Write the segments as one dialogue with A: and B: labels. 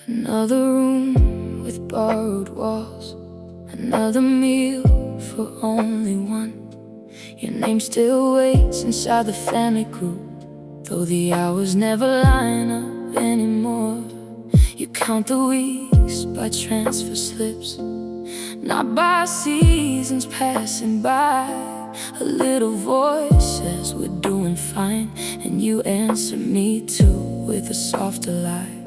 A: Another room with borrowed walls, another meal for only one. Your name still waits inside the family group, though the hours never line up anymore. You count the weeks by transfer slips, not by seasons passing by. A little voice says we're doing fine, and you answer me too with a softer light.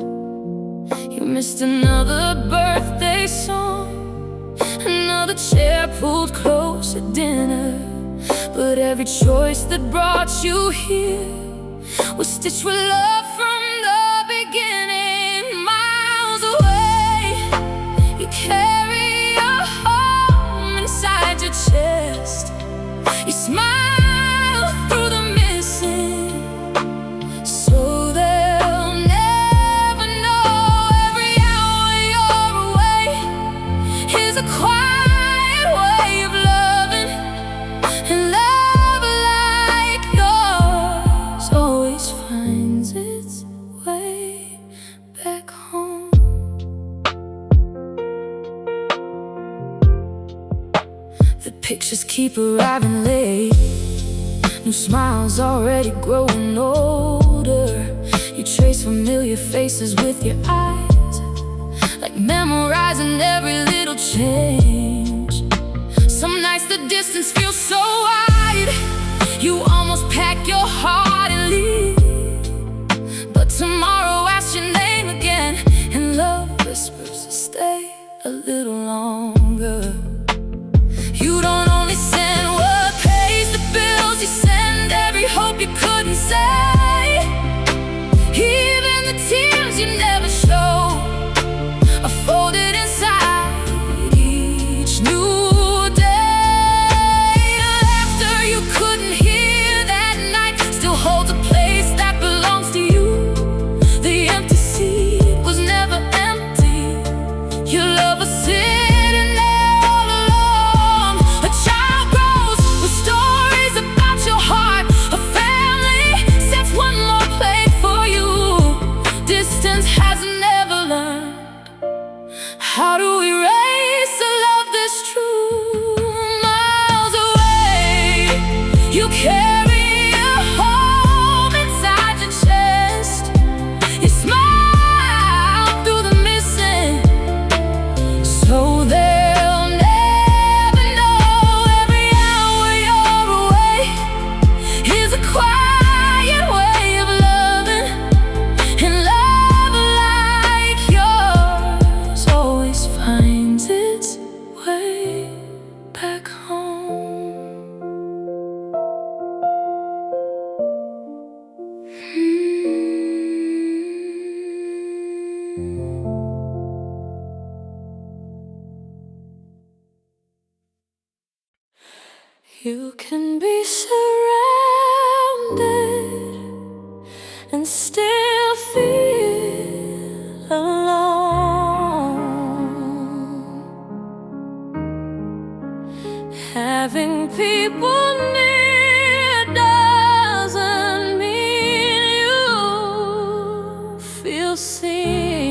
A: You missed another birthday song, another chair pulled close at dinner, but every choice that brought you here was stitched with love from the beginning. Miles away, you carry your home inside your chest. You smile through the missing, so they'll never know every hour you're away is a quiet way of loving, and love like yours always finds its way back home. The pictures keep arriving late, new smiles already growing older. You trace familiar faces with your eyes, like memorizing every little change. Some nights the distance feels so wide, you almost pack your heart and leave. But tomorrow asks your name again, and love whispers, stay a little longer. You don't only send what pays the bills, you send every hope you couldn't say. Even the tears you never show are folded inside each new day. Laughter you couldn't hear that night still holds a place that belongs to you. The empty seat was never empty, your love was sitting there all along. A child grows with stories about your heart, a family sets one more plate for you. Distance has never learned how to erase a love this true. Miles away, you carry your home inside your chest. You smile through the missing, so they'll never know every hour you're away is a quiet way of loving, and love like yours always finds its way back home. You can be surrounded and still feel alone. Having people near doesn't mean you feel seen.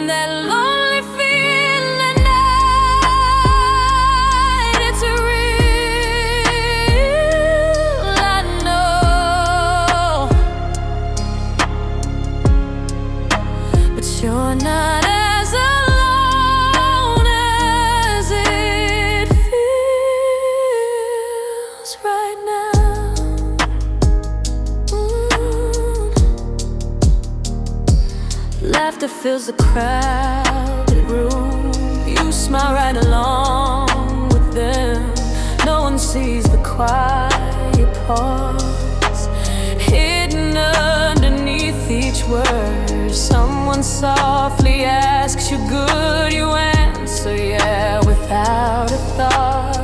A: That lonely feeling at night, it's real, I know. But you're not as alone as it feels right now. Laughter fills the crowded room, you smile right along with them. No one sees the quiet pause hidden underneath each word. Someone softly asks you good, you answer yeah without a thought.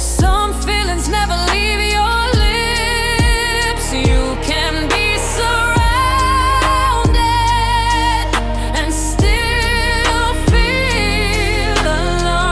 A: Some feelings never leave your lips. You can be surrounded and still feel alone.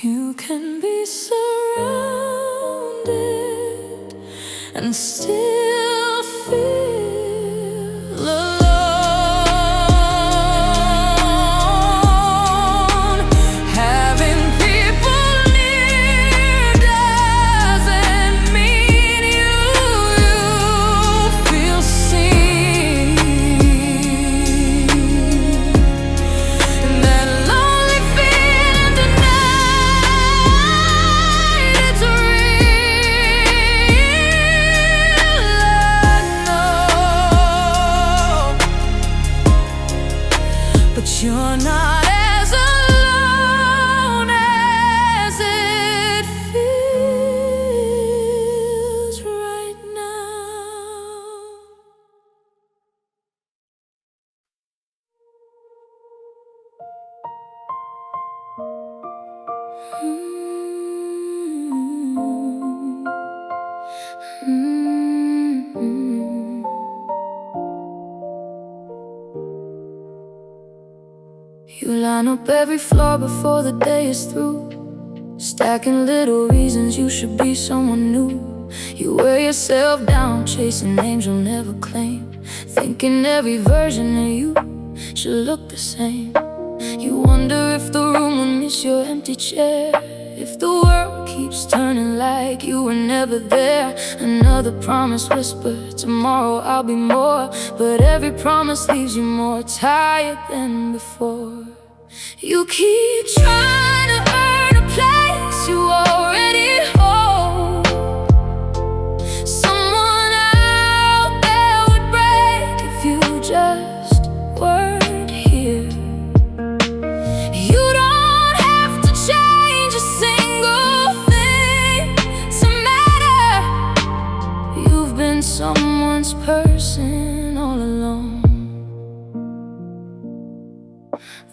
A: You can be surrounded and still feel alone. Having people near doesn't mean you feel seen. And that lonely feeling tonight, it's real, I know. But you're not as alone as it feels right now. You line up every flaw before the day is through, stacking little reasons you should be someone new. You wear yourself down, chasing names you'll never claim, thinking every version of you should look the same. You wonder if the room will miss your empty chair, if the world keeps turning like you were never there. Another promise whispered, tomorrow I'll be more, but every promise leaves you more tired than before. You keep trying to earn a place you already hold. Someone out there would break if you just weren't here. You don't have to change a single thing to matter. You've been someone's person all along.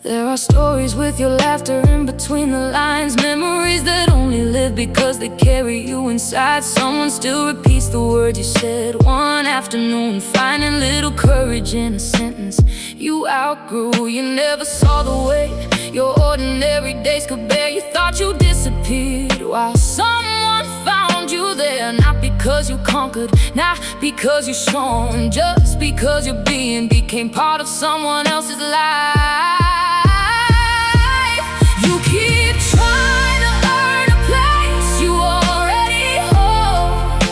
A: There are stories with your laughter in between the lines, memories that only live because they carry you inside. Someone still repeats the words you said one afternoon, finding little courage in a sentence you outgrew. You never saw the weight your ordinary days could bear. You thought you disappeared while someone found you there. Not because you conquered, not because you're strong, just because your being became part of someone else's life. You keep trying to earn a place you already hold.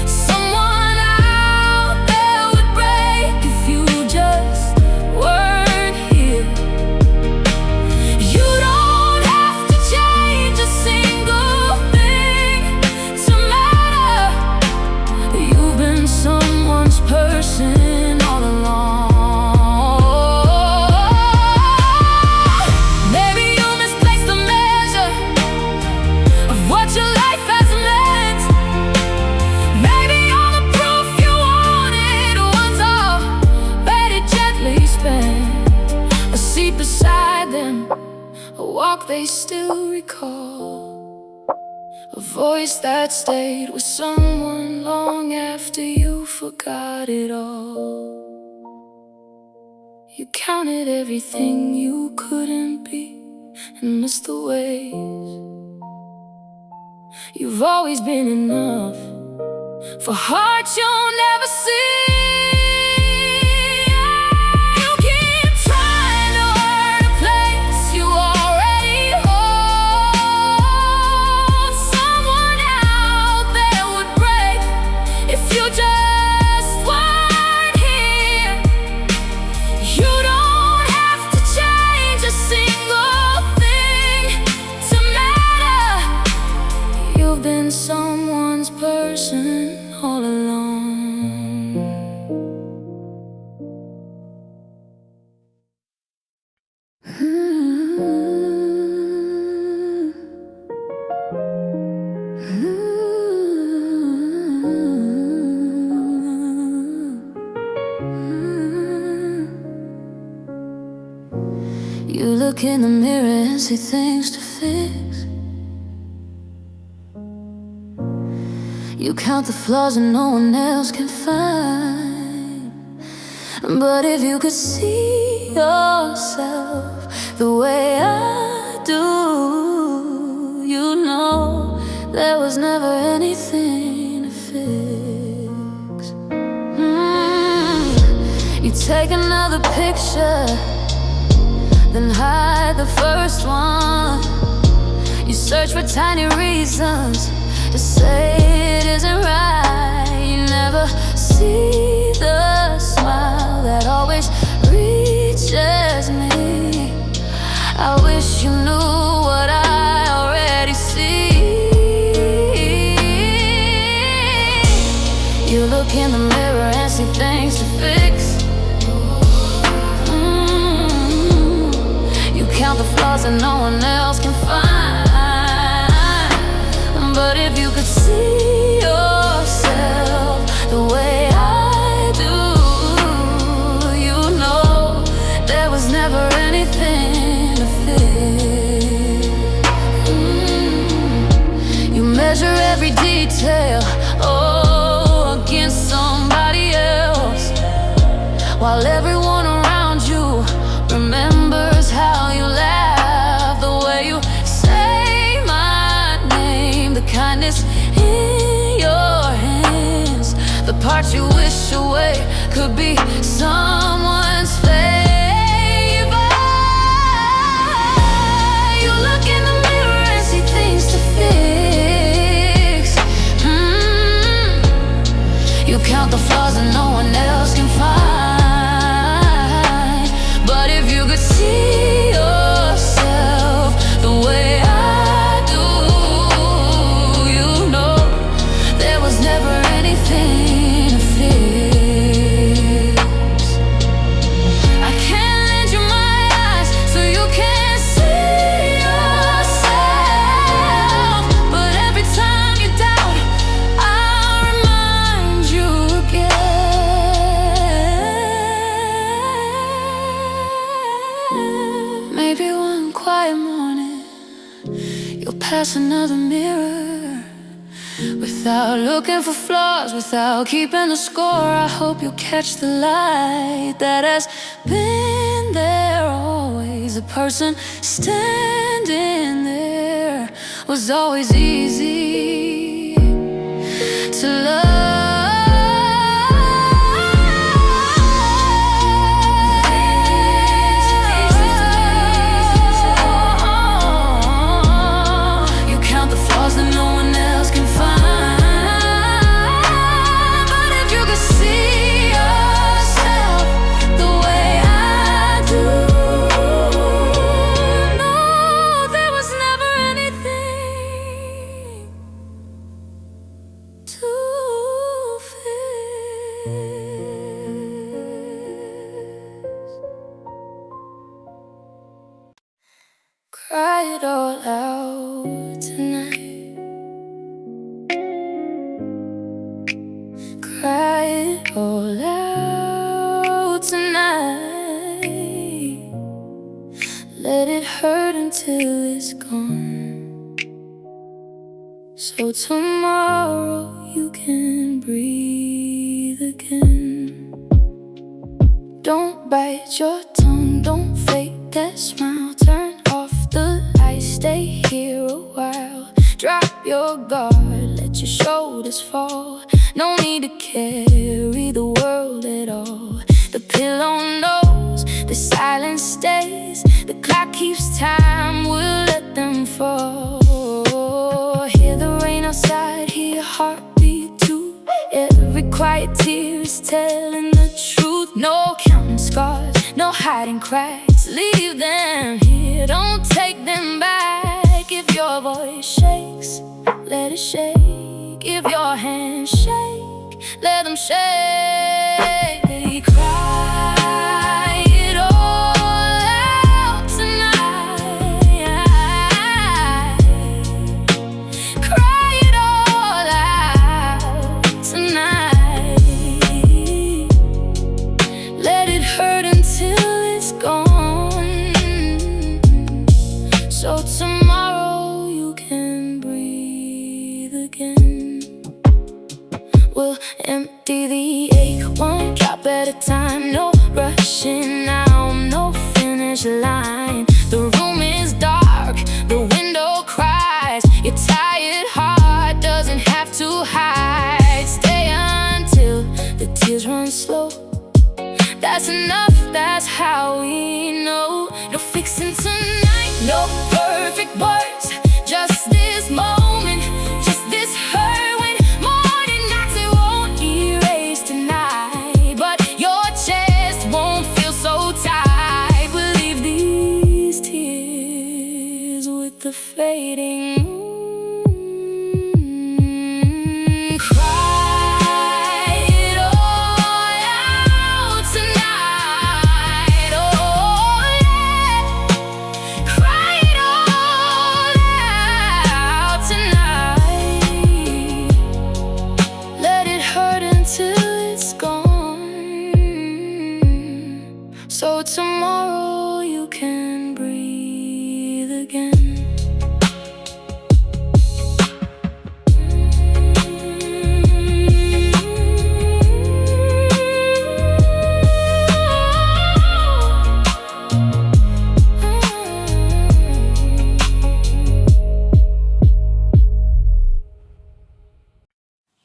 A: Someone out there would break if you just weren't here. You don't have to change a single thing to matter. You've been someone's person all along. Beside them, a walk they still recall, a voice that stayed with someone long after you forgot it all. You counted everything you couldn't be and missed the ways. You've always been enough for hearts you'll never see. Someone's person all along. You look in the mirror and see things to fix. You count the flaws that no one else can find. But if you could see yourself the way I do, another picture, then hide the first one. You search for tiny reasons to say it isn't right. You never see the smile that always reaches me. I wish you knew what I already see. You look in the mirror and see things to fix. You count the flaws that no one else can find. But if you could see yourself the way I do, you know there was never anything to fix. You measure every detail, oh, against somebody else, while everyone around you remembers how you laugh, the way you say my name, the kindness in your hands, the part you wish away could be someone's favor. You look in the mirror and see things to fix. You count the flaws that no one else can find. But if you could see yourself the way I do, you know there was never anything to fix. I can't lend you my eyes so you can see yourself, but every time you doubt, I'll remind you again. Maybe one quiet morning you'll pass another mirror, without looking for flaws, without keeping the score. I hope you'll catch the light that has been there always. The person standing there was always easy to love. You count the flaws that no one else can find. But if you could see yourself the way I do, no, there was never anything to fix. Cry it all out tonight. Cry it all out tonight. Let it hurt until it's gone, so tomorrow you can breathe again. Don't bite your tongue, don't fake that smile. Turn off the lights, stay here a while. Drop your guard, let your shoulders fall. No need to carry the world at all. The pillow knows, the silence stays. The clock keeps time, we'll let them fall. Hear the rain outside, hear your heartbeat too. Every quiet tear is telling the truth. No counting scars, no hiding cracks. Leave them here, don't take them back. If your voice shakes, let it shake. If your hands shake, let them shake. Cry it all out tonight. Cry it all out tonight. Let it hurt until it's gone, so tomorrow you can breathe again. We'll empty the ache, one drop at a time. No rushing now, no finish line. The room is dark, the window cries. Your tired heart doesn't have to hide. Stay until the tears run slow. That's enough, perfect words, just this moment, just this hurt. When morning knocks, it won't erase tonight, but your chest won't feel so tight. We'll leave these tears with the fading moon. So tomorrow you can breathe again.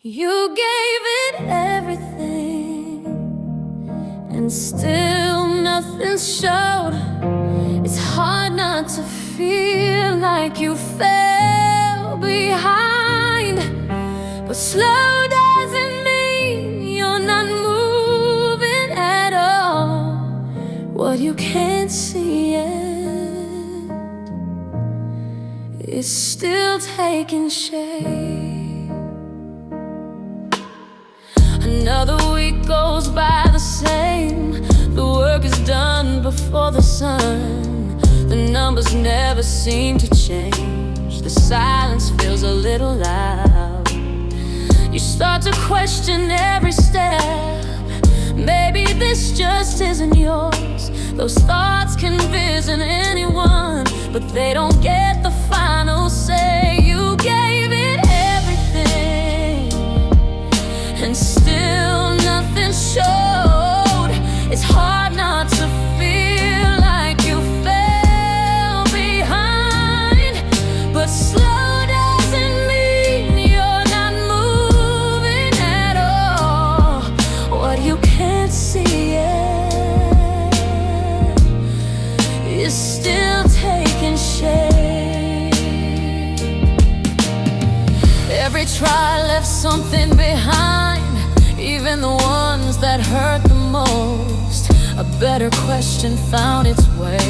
A: You gave it everything, and still nothing showed. It's hard not to feel like you fell behind, but slow doesn't mean you're not moving at all. What you can't see yet is still taking shape. Another week goes by the same. The work is done before the sun. The numbers never seem to change. The silence feels a little loud. You start to question every step. Maybe this just isn't yours. Those thoughts can visit anyone, but they don't get the final say. You gave it everything, and still nothing showed. It's hard not to feel like you fell behind, but slow doesn't mean you're not moving at all. What you can't see yet is still taking shape. Every try left something behind, even the ones that hurt the most. A better question found its way.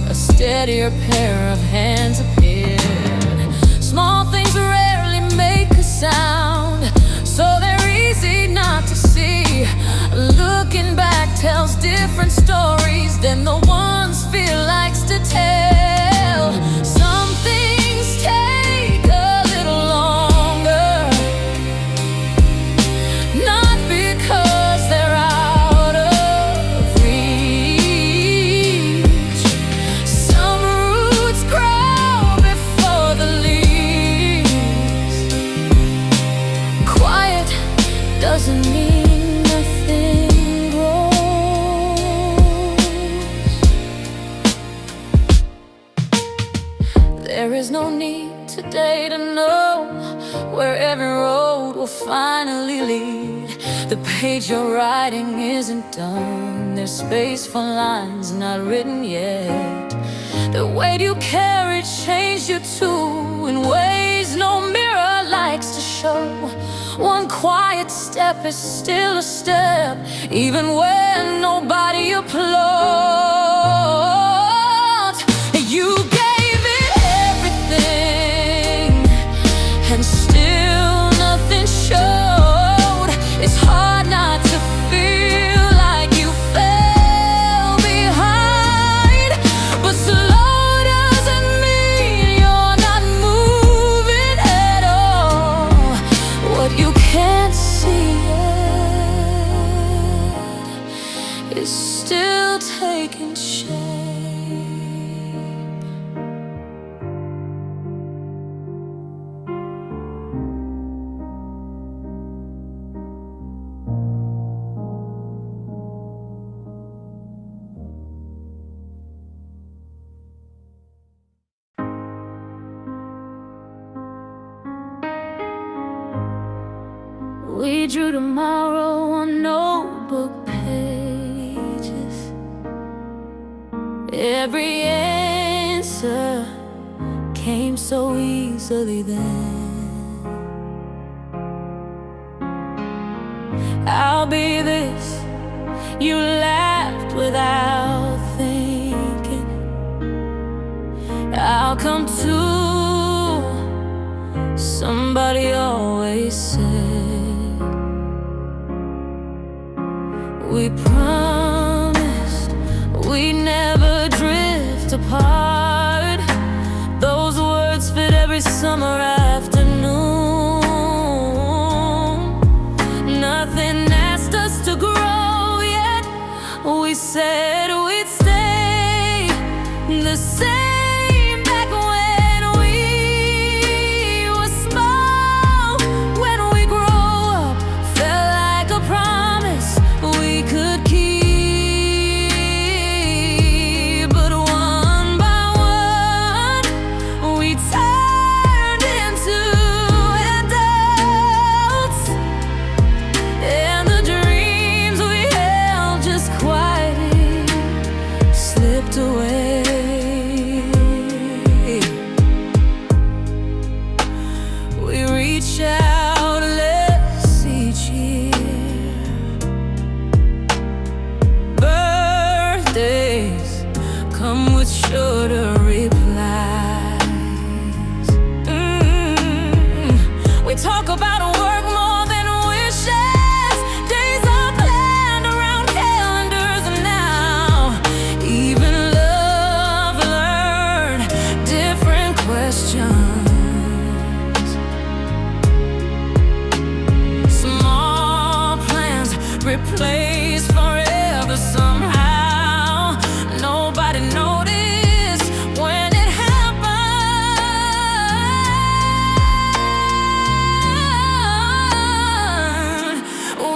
A: A steadier pair of hands appeared. Small things rarely make a sound, so they're easy not to see. Looking back tells different stories than the ones fear likes to tell. Some things take a little longer, not because they're out of reach. Some roots grow before the leaves. Quiet doesn't mean nothing grows. There is no need today to know where every road will finally lead. The page you're writing isn't done. There's space for lines not written yet. The weight you carried changed you too, in ways no mirror likes to show. One quiet step is still a step, even when nobody applauds. You gave it everything, and still nothing showed. It's hard not to feel like you fell behind, but slow doesn't mean you're not moving at all. What you can't see yet is still taking shape. We drew tomorrow on notebook pages. Every answer came so easily then. I'll be this, you laughed without thinking. I'll come to, somebody always said. We promised we'd never drift apart. Those words fit every summer afternoon. Nothing asked us to grow yet. We said we'd stay the same back when we were small. When we grow up, felt like a promise we could keep. But one by one, we turned into adults, and the dreams we held just quietly slipped away. We reach out less each year. Birthdays come with shorter replies. We talk about work more than wishes. Days are planned around calendars, and now even love learned different questions. Small plans replaced forever somehow. Nobody noticed when it happened.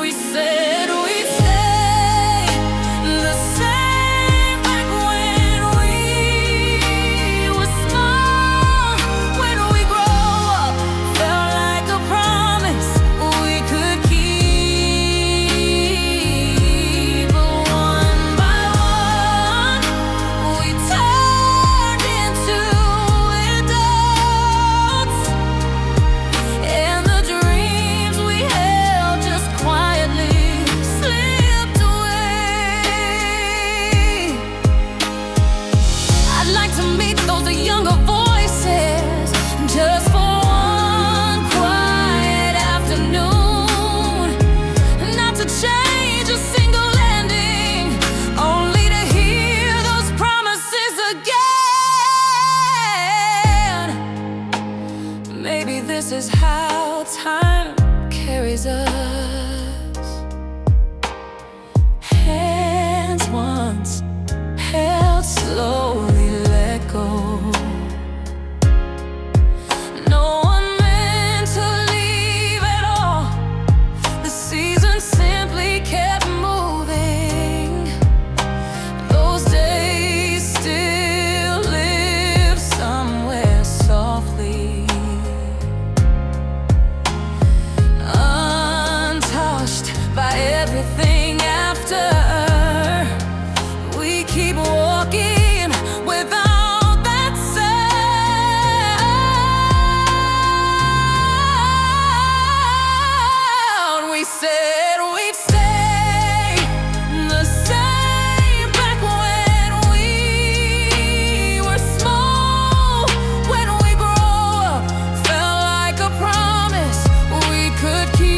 A: We said we'd stay the same back when we were small. When we grow up, felt like a promise we could keep. But one by one, we turned into adults, and the dreams we held just quietly slipped away. I'd like to meet those younger voices just for one quiet afternoon. Not to change a single ending, only to hear those promises again. Maybe this is how time carries us. Hands once held slowly let go. No one meant to leave at all. The season simply kept moving. Those days still live somewhere softly, untouched by everything after. We keep walking without that sound. We said we'd stay the same back when we were small. When we grow up, felt like a promise we could keep.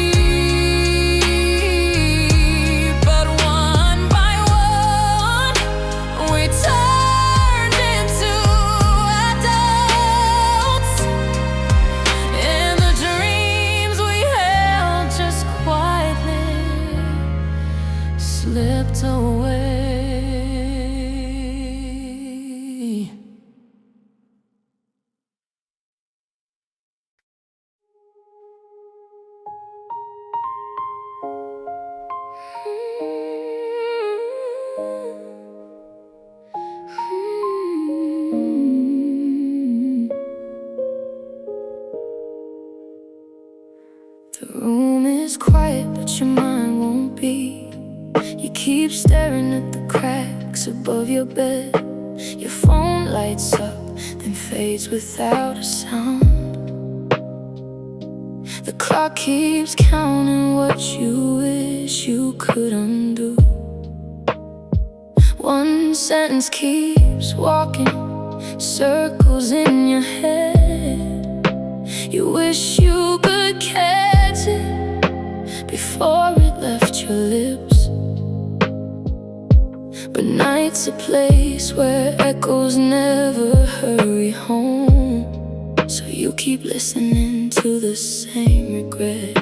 A: But one by one, we turned into adults, and the dreams we held just quietly slipped away. The room is quiet, but your mind won't be. You keep staring at the cracks above your bed. Your phone lights up, then Time fades without a sound. The clock keeps counting what you wish you could undo. One sentence keeps walking circles in your head. You wish you could catch it before it left your lips. But night's a place where echoes never hurry home. So you keep listening to the same regret.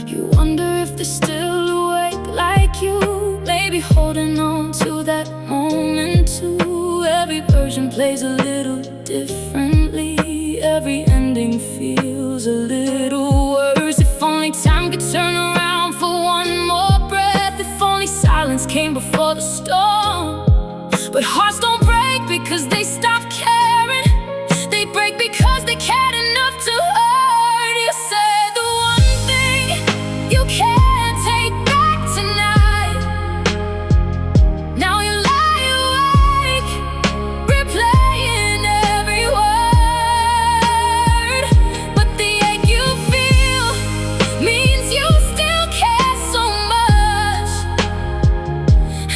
A: You wonder if they're still awake like you, maybe holding on to that moment too. Every version plays a little differently. Every ending feels a little worse. If only time could turn around for one more breath. If only silence came before the storm. But hearts don't break because they stop caring. They break because they cared enough to hurt. You said the one thing you can't take back tonight. Now you lie awake, replaying every word. But the ache you feel means you still care so much.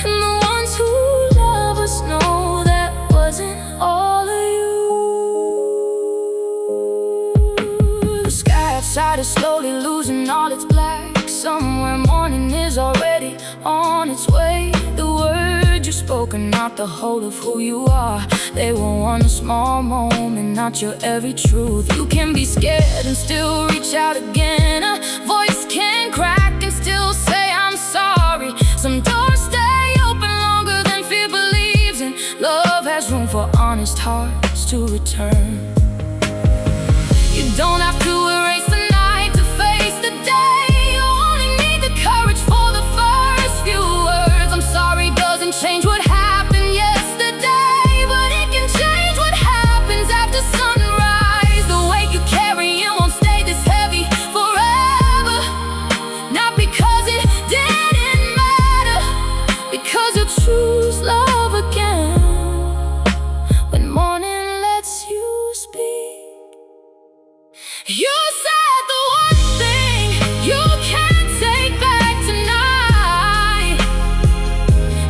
A: And the ones who love us know that wasn't all of you. The sky outside is slowly losing all its black. Somewhere morning is already on its way. The words you've spoken, not the whole of who you are. They were one small moment, not your every truth. You can be scared and still reach out again. A voice can crack and still say I'm sorry. Some doors stay open longer than fear believes in. Love has room for honest hearts to return. You don't have to erase the night to face the day. You only need the courage for the first few words. I'm sorry doesn't change what happened yesterday, but it can change what happens after sunrise. The weight you carry, it won't stay this heavy forever. Not because it didn't matter, because you choose love again. When morning lets you speak, you said the one thing you can't take back tonight.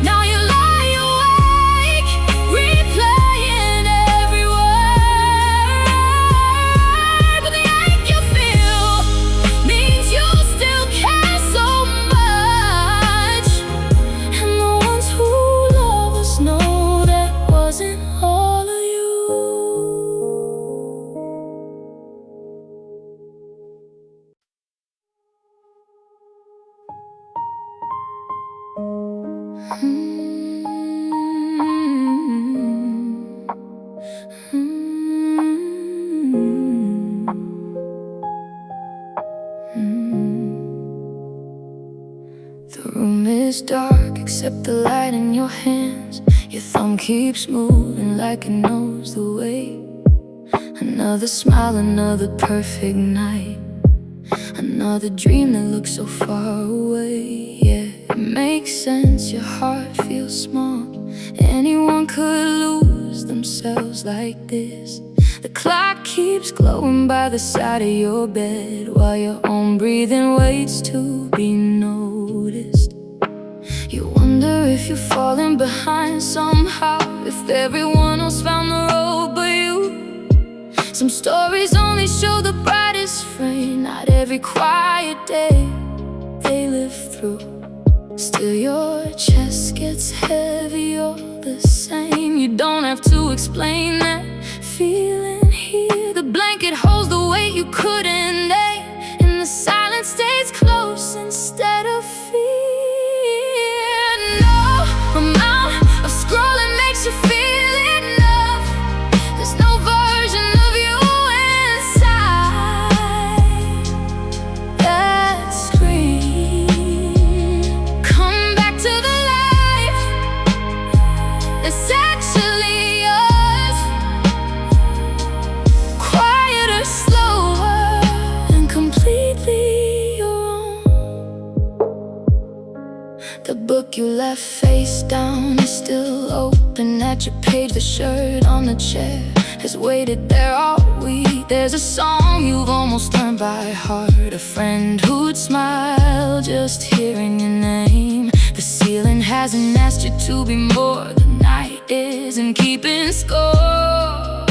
A: Now you lie awake, replaying every word. But the ache you feel means you still care so much. And the ones who love us know that wasn't all of you. The room is dark except the light in your hands. Your thumb keeps moving like it knows the way. Another smile, another perfect night. Another dream that looks so far away. Yeah, it makes sense, your heart feels small. Anyone could lose themselves like this. The clock keeps glowing by the side of your bed, while your own breathing waits to be noticed. You wonder if you're falling behind somehow, if everyone else found the road but you. Some stories only show the brightest frame, not every quiet day they live through. Still your chest gets heavy all the same. You don't have to explain that feeling here. The blanket holds the weight you couldn't name, and the silence stays close instead of fear. No amount of scrolling makes you feel enough. There's no version of you inside that scream. Come back to the life that's actually yours. at your page, the shirt on the chair has waited there all week. There's a song you've almost learned by heart, a friend who'd smile just hearing your name. The ceiling hasn't asked you to be more, the night isn't keeping score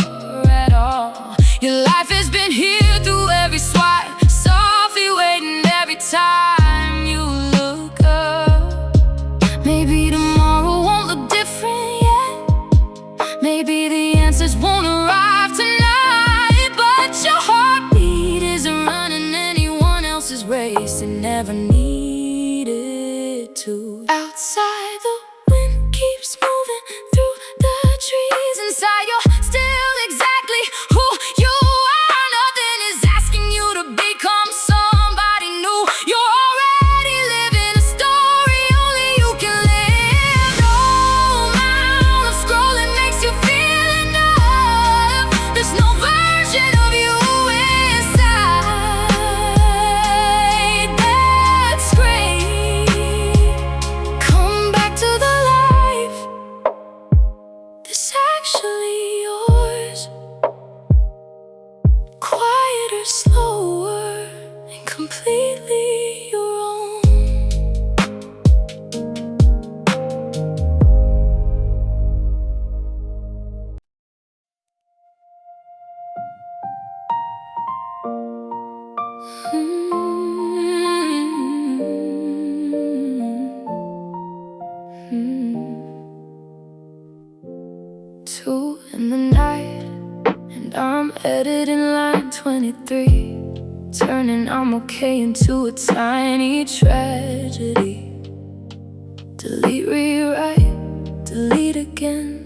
A: at all. Your life has been here through every swipe, softly waiting every time you look up. Maybe tomorrow won't look different yet, maybe the answers won't arrive tonight, but your heartbeat isn't running anyone else's race. It never needed to. Outside, the wind keeps moving through the trees. Inside, you're still exactly who you are. Nothing is asking you to become somebody new. You're already living a story only you can live. No amount of scrolling makes you feel enough. There's no version of you inside that's great. Come back to the life that's actually yours. Quieter, slower, and completely your own. Two in the night, and I'm editing line 23, turning I'm okay into a tiny tragedy. Delete, rewrite, delete again.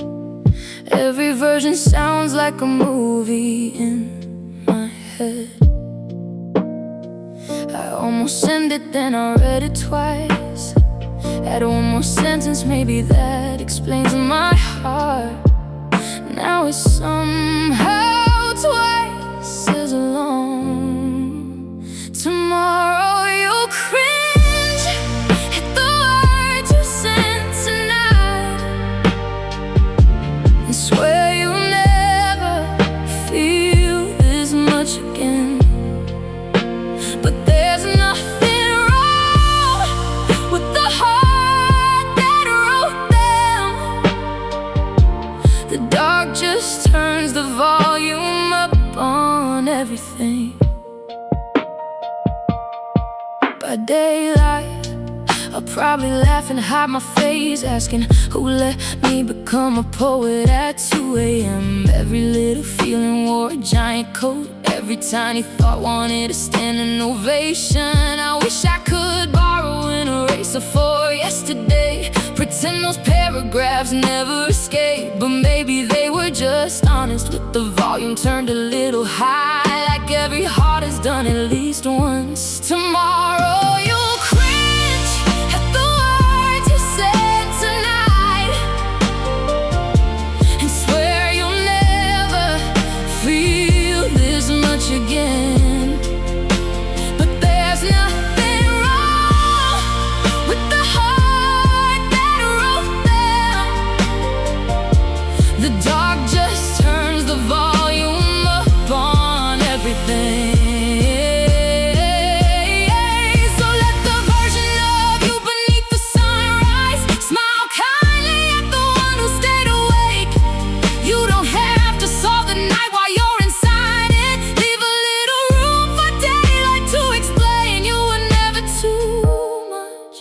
A: Every version sounds like a movie in my head. I almost sent it, then I read it twice. Add one more sentence, maybe that explains my heart. Now it's somehow twice as long. Tomorrow you'll cringe at the words you sent tonight, and swear you'll never feel this much again. But there's nothing wrong with the heart that wrote them. The dark just turns the volume up on everything. By daylight, I'll probably laugh and hide my face, asking who let me become a poet at 2 a.m. Every little feeling wore a giant coat. Every tiny thought wanted a standing ovation. I wish I could borrow an eraser for yesterday, pretend those paragraphs never escaped. But maybe they were just honest with the volume turned a little high, like every heart has done at least once. Tomorrow you'll cringe at the words you said tonight, and swear you'll never feel this much again. But there's nothing wrong with the heart that wrote them. The dark just turns the volume up on everything. So let the version of you beneath the sunrise smile kindly at the one who stayed awake. You don't have to solve the night while you're inside it. Leave a little room for daylight to explain. You were never too much.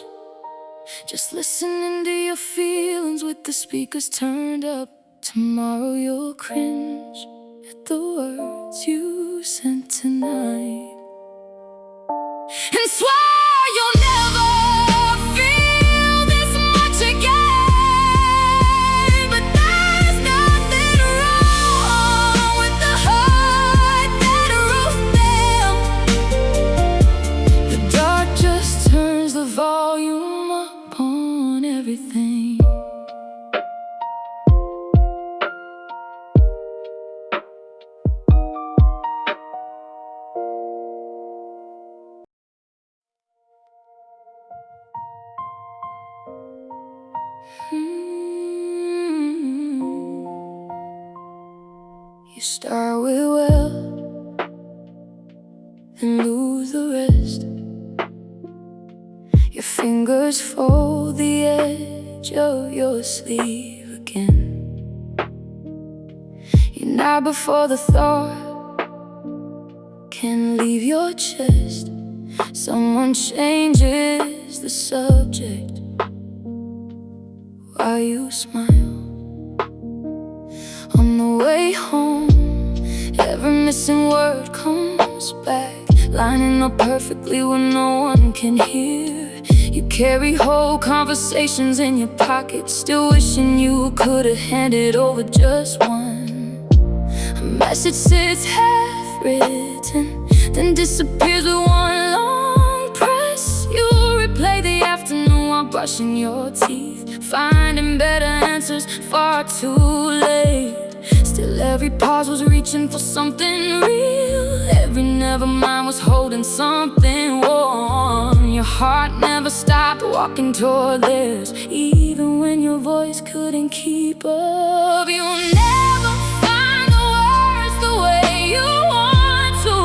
A: Just listening to your feelings with the speakers turned up. Tomorrow you'll cringe at the words you sent tonight, and swear you'll never feel this much again. But there's nothing wrong with the heart that wrote them. The dark just turns the volume up on everything. You start with well and lose the rest. Your fingers fold the edge of your sleeve again. You nod before the thought can leave your chest. Someone changes the subject while you smile. On the way home, every missing word comes back, lining up perfectly where no one can hear. You carry whole conversations in your pocket, still wishing you could have handed over just one. A message sits half written, then disappears with one long press. You replay the afternoon while brushing your teeth, finding better answers far too late. Still every pause was reaching for something real. Every never mind was holding something warm. Your heart never stopped walking toward theirs, even when your voice couldn't keep up. You'll never find the words the way you want to.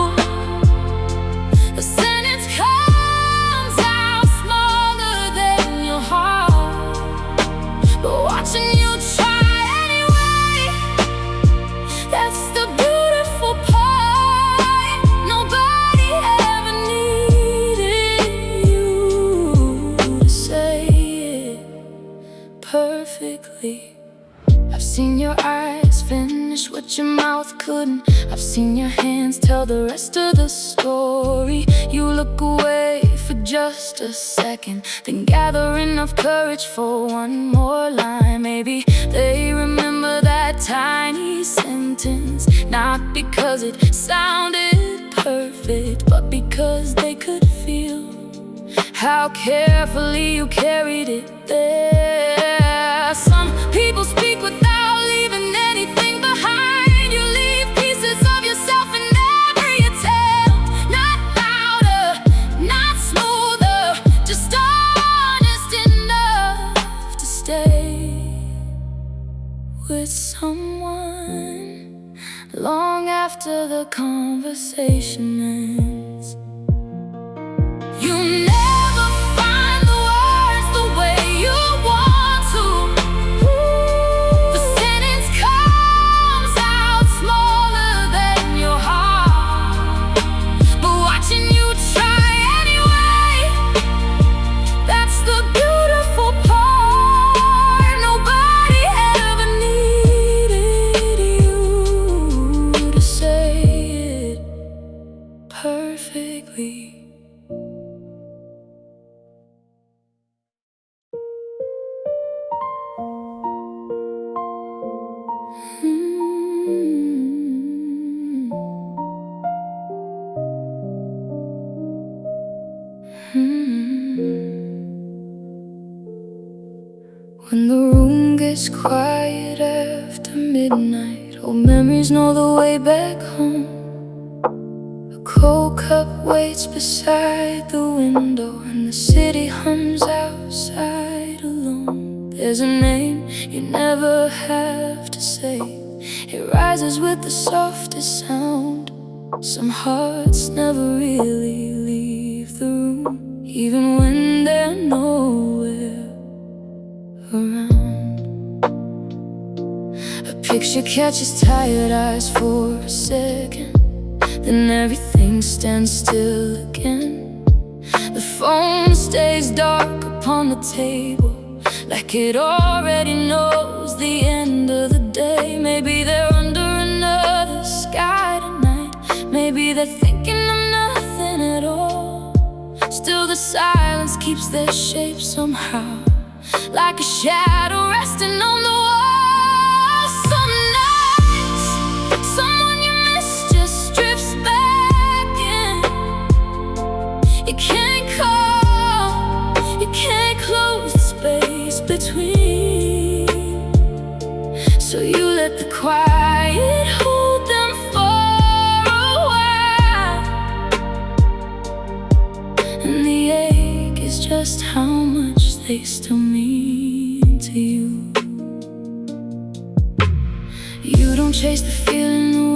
A: The sentence comes out smaller than your heart, but watching you try anyway, that's the beautiful part. Nobody ever needed you to say it perfectly. I've seen your eyes finish what your mouth couldn't. I've seen your hands tell the rest of the story. You look away for just a second, then gather enough courage for one more line. Maybe they remember that tiny sentence, not because it sounded perfect, but because they could feel how carefully you carried it there. Some people speak without leaving anything behind. You leave pieces of yourself in every attempt. Not louder, not smoother, just honest enough to stay with someone long after the conversation ends. You never find the words the way you want to. The sentence comes out smaller than your heart, but watching you try anyway, that's the beautiful part. Nobody ever needed you to say it perfectly. When the room gets quiet after midnight, old memories know the way back home. A cold cup waits beside the window, and the city hums outside alone. There's a name you never have to say, it rises with the softest sound. Some hearts never really leave the room, even when they're nowhere around. A picture catches tired eyes for a second, then everything stands still again. The phone stays dark upon the table, like it already knows the end of the day. Maybe they're under another sky tonight, maybe they're thinking of nothing at all. Still the silence keeps their shape somehow, like a shadow resting on the wall. Some nights, someone you miss just drifts back in. You can't call, you can't close the space between, so you let the quiet hold them for a while. And the ache is just how much they still mean to you. You don't chase the feeling away,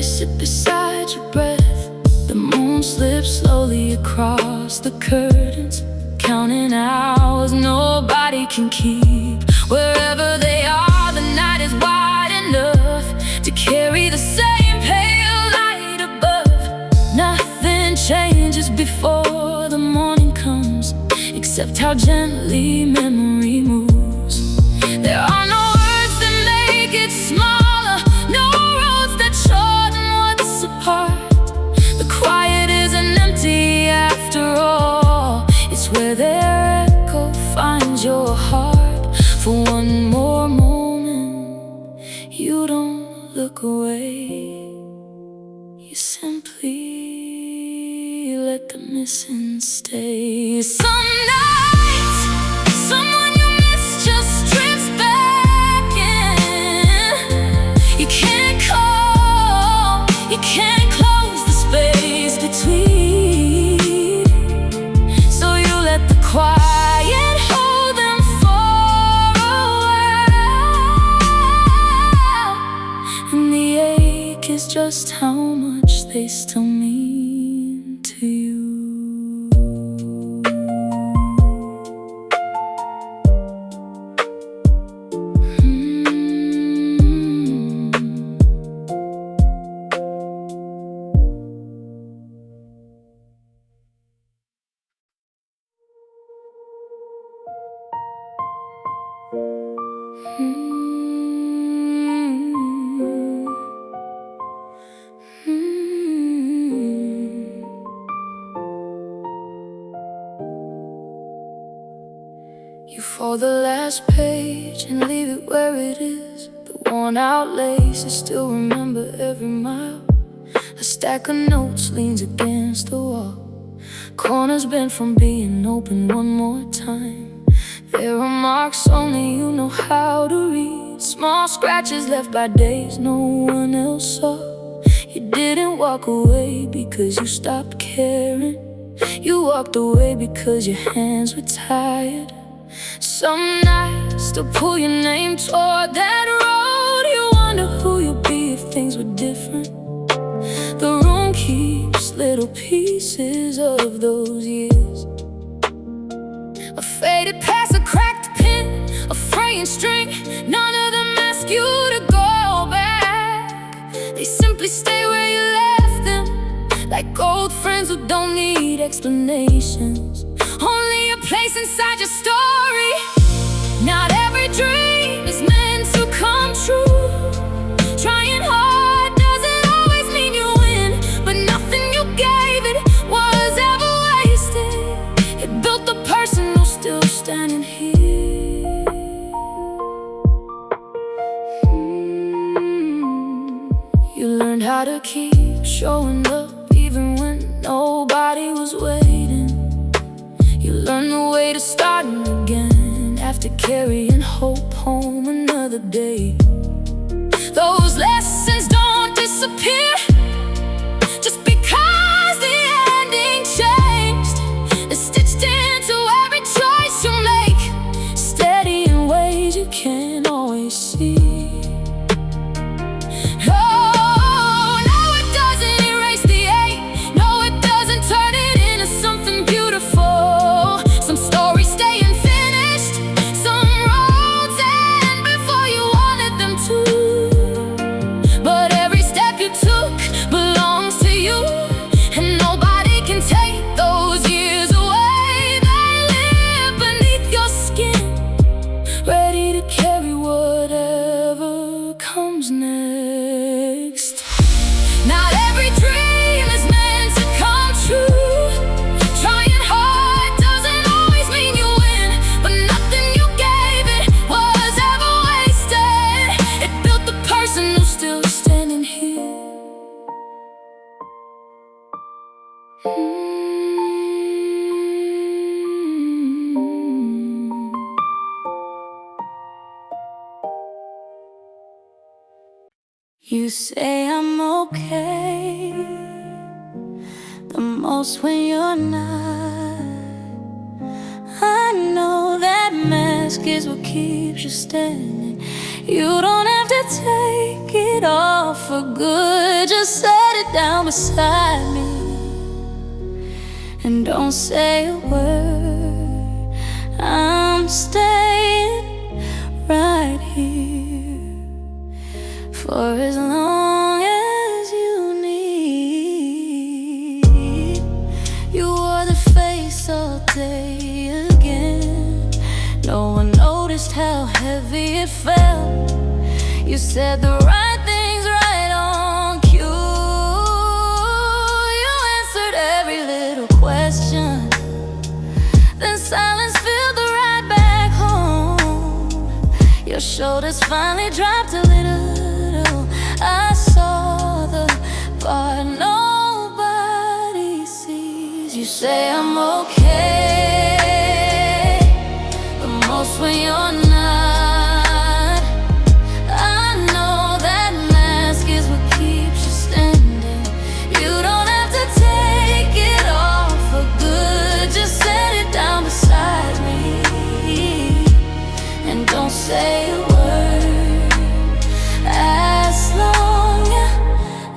A: to sit beside your breath. The moon slips slowly across the curtains, counting hours nobody can keep. Wherever they are, the night is wide enough to carry the same pale light above. Nothing changes before the morning comes, except how gently memory moves. There are no words that make it smaller, no roads that shorten what's apart. The quiet isn't empty after all, it's where their echo finds your heart. For one more moment, you don't look away, you simply let the missing stay. Some nights, someone you miss just drifts back in. You can't call, you can't close the space between. So you let the quiet hold them for a while. And the ache is just how much they still mean to you. You fold the last page and leave it where it is. The worn out laces still remember every mile. A stack of notes leans against the wall, corners bent from being open one more time. There are marks only you know how to read, small scratches left by days no one else saw. You didn't walk away because you stopped caring, you walked away because your hands were tired. Some nights still pull your name toward that road. You wonder who you'd be if things were different. The room keeps little pieces of those years, a faded past, a cracked pen, a fraying string. None of them ask you to go back, they simply stay where you left them, like old friends who don't need explanations, only a place inside your story. Not every dream is meant to come true. Trying hard doesn't always mean you win, but nothing you gave it was ever wasted. It built the person who's still standing here. You learned how to keep showing up even when nobody was waiting. You learned the way to starting again after carrying hope home another day. Those lessons don't disappear just because the ending changed. It's stitched into every choice you make, steady in ways you can't always see. Oh, no, it doesn't erase the ache. No, it doesn't turn it into something beautiful. Some stories stay unfinished, some roads end before you wanted them to. But every step you took belongs to you, and nobody can take those years away. They live beneath your skin, ready to carry whatever comes next. Not every dream is meant to come true. Trying hard doesn't always mean you win, but nothing you gave it was ever wasted. It built the person who's still standing here. You say I'm okay, the most when you're not. I know that mask is what keeps you standing. You don't have to take it all for good. just set it down beside me and don't say a word. I'm staying right here for as long as you need. You wore the face all day again. No one noticed how heavy it felt. You said the right things right on cue. You answered every little question, then silence filled the ride back home. Your shoulders finally dropped a little. I saw the part nobody sees. You say I'm okay, but most when you're not. Say a word as long as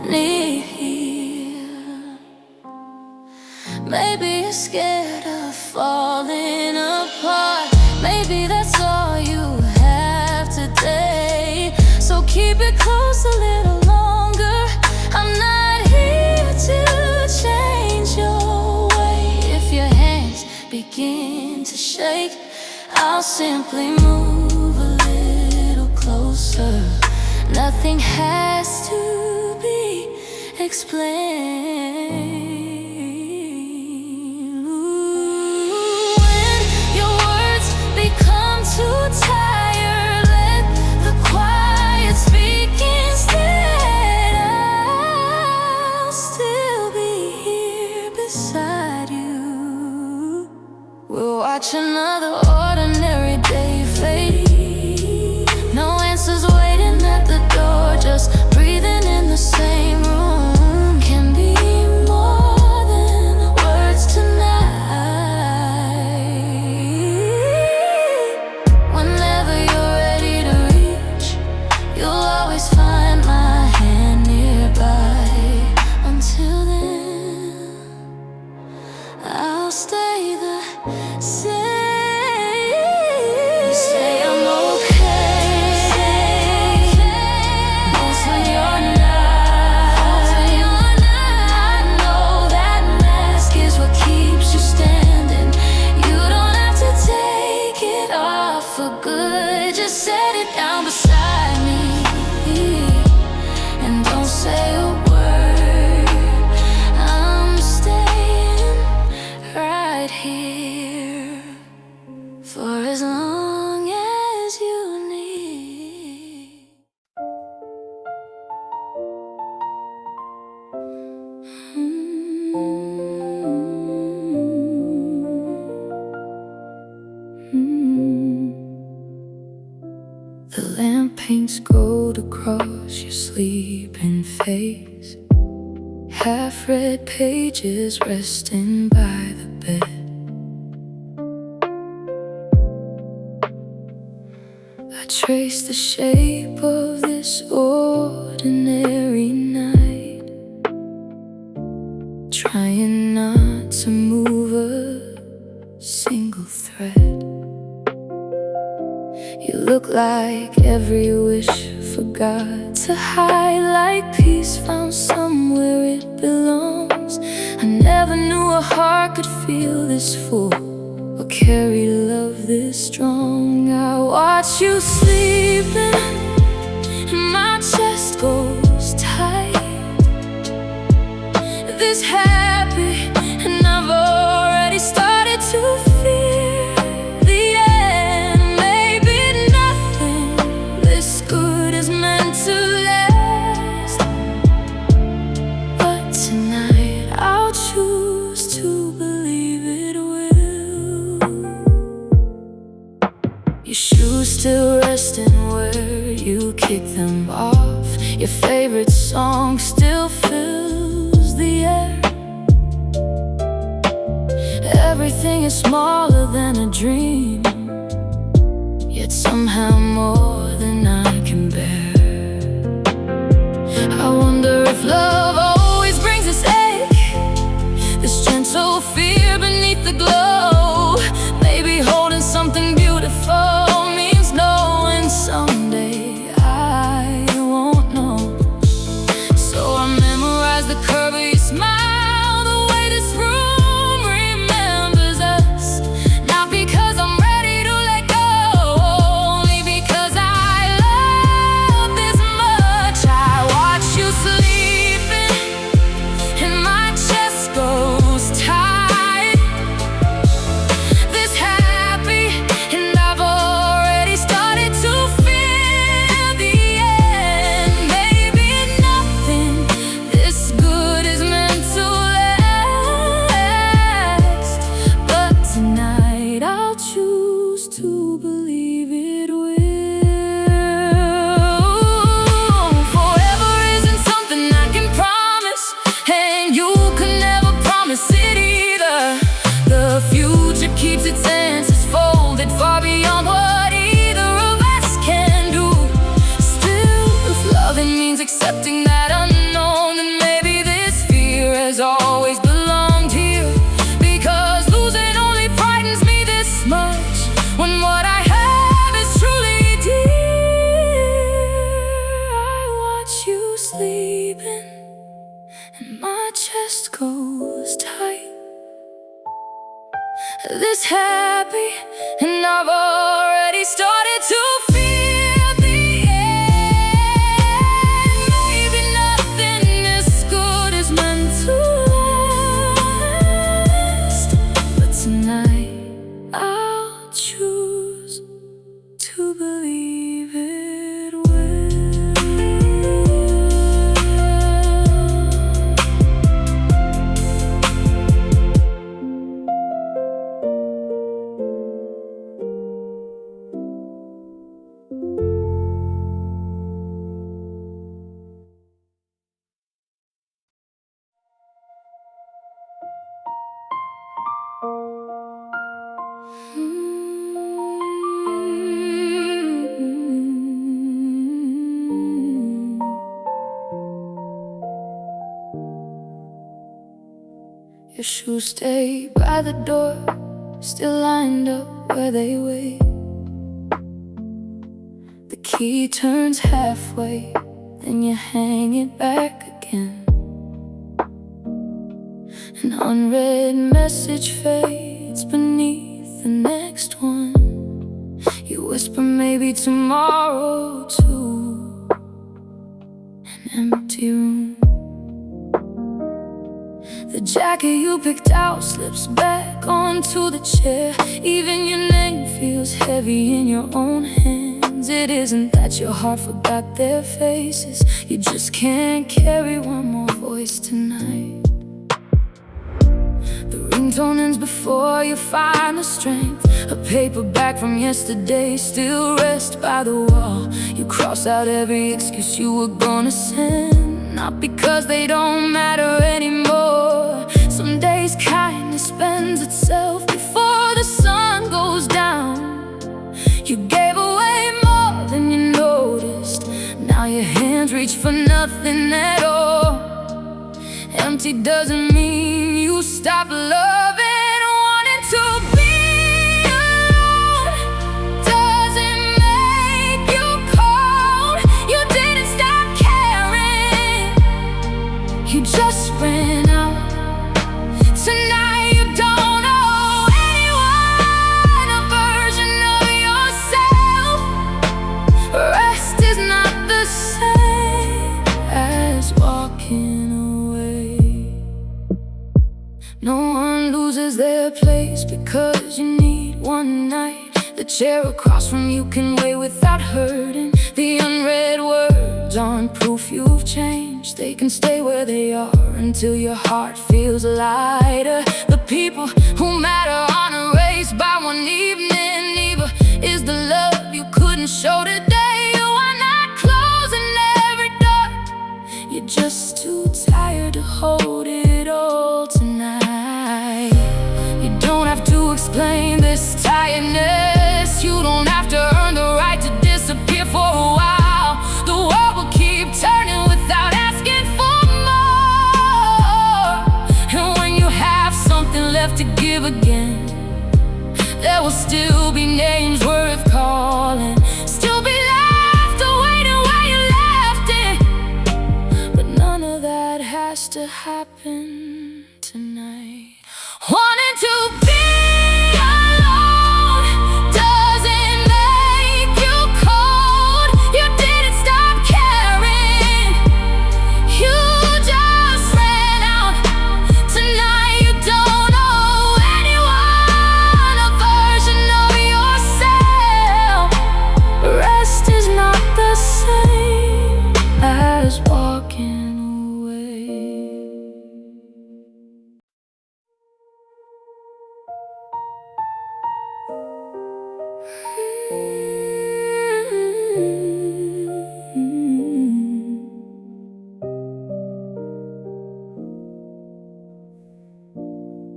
A: you need here. Maybe you're scared of falling apart. Maybe that's all you have today. So keep it close a little longer. I'm not here to change your way. If your hands begin to shake, I'll simply move closer. Nothing has to be explained. When your words become too tired, let the quiet speak instead. I'll still be here beside you. We'll watch another ordinary day fade. Waiting at the door, just breathing in the same room. Can be more than words tonight. Whenever you're ready to reach, you'll always find my hand nearby. Until then, I'll stay the same. You say I'm okay, for good. Just set it down beside me and don't say a word. I'm staying right here for as long as you need. The lamp paints gold across your sleeping face. Half-read pages resting by the bed. I trace the shape of this ordinary night, trying not to move a single thread. You look like every wish forgot to hide, like peace found somewhere it belongs. I never knew a heart could feel this full or carry love this strong. I watch you sleeping and my chest goes tight. This happy and I've already started to fear the end. Maybe nothing this good is meant to last, but tonight I'll choose to believe it will. Your shoes still resting where you kicked them off. Your favorite song still fills the air. Everything is smaller than a dream, yet somehow more than I can bear. I wonder if If love always brings this ache, this gentle fear beneath the glow, maybe holding something beautiful means knowing someday I won't know. So I memorize the curve of your smile, the way this room remembers us. Not because I'm ready to let go, only because I love this much. I watch you sleeping and my chest goes tight. This happy, and I've already started to feel the end. Maybe nothing this good is meant to last, but tonight I'll choose to believe it will. Forever isn't something I can promise, and you can never promise it either. The future keeps its answers folded far beyond what either of us can do. Still, if loving means accepting that unknown, then maybe this fear has always belonged here. Because losing only frightens me this much, when what I have is truly dear. I watch you sleeping and my chest goes tight. This happy, and I've already started to feel the end. Maybe nothing this good is meant to last, but tonight I'll choose to believe it will. Your shoes stay by the door, still lined up where they wait. The key turns halfway, then you hang it back again. An unread message fades beneath the next one. You whisper maybe tomorrow to an empty room. The jacket you picked out slips back onto the chair. Even your name feels heavy in your own hands. It isn't that your heart forgot their faces, you just can't carry one more voice tonight. The ringtone ends before you find the strength. A paperback from yesterday still rests by the wall. You cross out every excuse you were gonna send, not because they don't matter anymore. Some days kindness spends itself before the sun goes down. You gave away more than you noticed, now your hands reach for nothing at all. Empty doesn't mean you stop loving. Wanting to be alone doesn't make you cold. You didn't stop caring, you just ran out. Tonight you don't owe anyone a version of yourself. Rest is not the same as walking away. No one loses their place because you need one night. The chair across from you can wait without hurting. The unread words aren't proof you've changed. They can stay where they are until your heart feels lighter. The people who matter aren't erased by one evening. Neither is the love you couldn't show today. You are not closing every door, you're just too tired to hold it all tonight. You don't have to explain this tiredness. You don't have to earn the right to disappear for a while. The world will keep turning without asking for has to happen tonight. Wanting to be alone doesn't make you cold. You didn't stop caring, you just ran out. Tonight you don't owe anyone a version of yourself. Rest is not the same as walking away.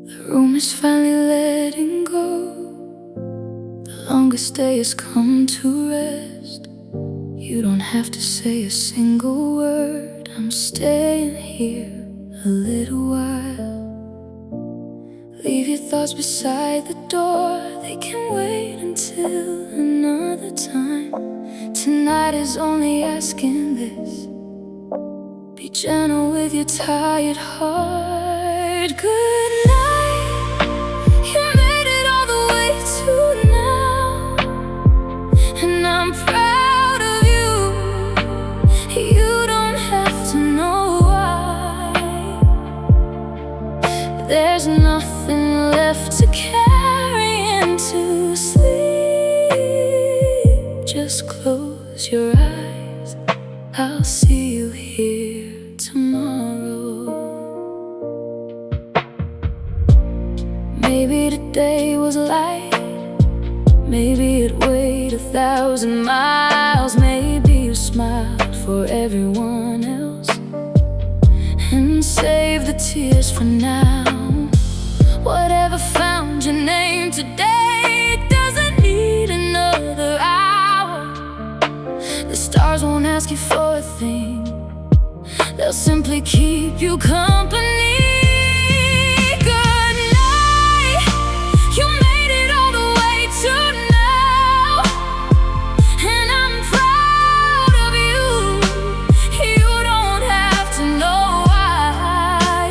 A: The room is finally letting go. The longest day has come to rest. You don't have to say a single word. I'm staying here a little while. Leave your thoughts beside the door. They can wait until another time. Tonight is only asking this. Be gentle with your tired heart. Good night. You made it all the way to now, and I'm proud of you. You don't have to know why. There's nothing left to carry into sleep. Just close your eyes. I'll see you here tomorrow. Maybe today was light. Maybe it weighed 1,000 miles. Maybe you smiled for everyone else and save the tears for now. Whatever found your name today doesn't need another hour. The stars won't ask you for a thing. They'll simply keep you company. Good night. You made it all the way to now, and I'm proud of you. You don't have to know why.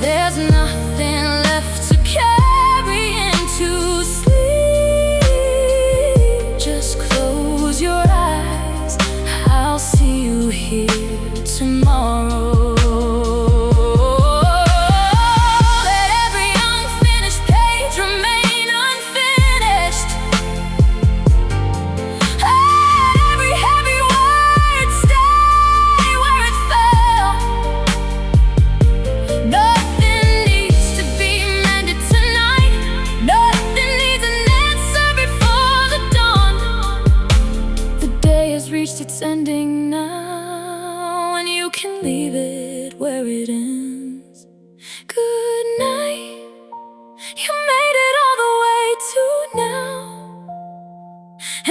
A: There's nothing left to carry into sleep. Just close your eyes. I'll see you here tomorrow. Let every unfinished page remain unfinished. Let every heavy word stay where it fell. Nothing needs to be mended tonight. Nothing needs an answer before the dawn. The day has reached its ending now, and you can leave it where it ends. Good night. You made it all the way to now,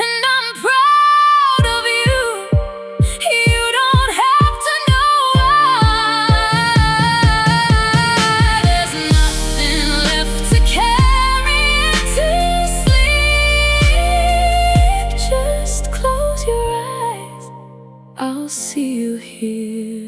A: and I'm proud of you. You don't have to know why. There's nothing left to carry into sleep. Just close your eyes. I'll see you here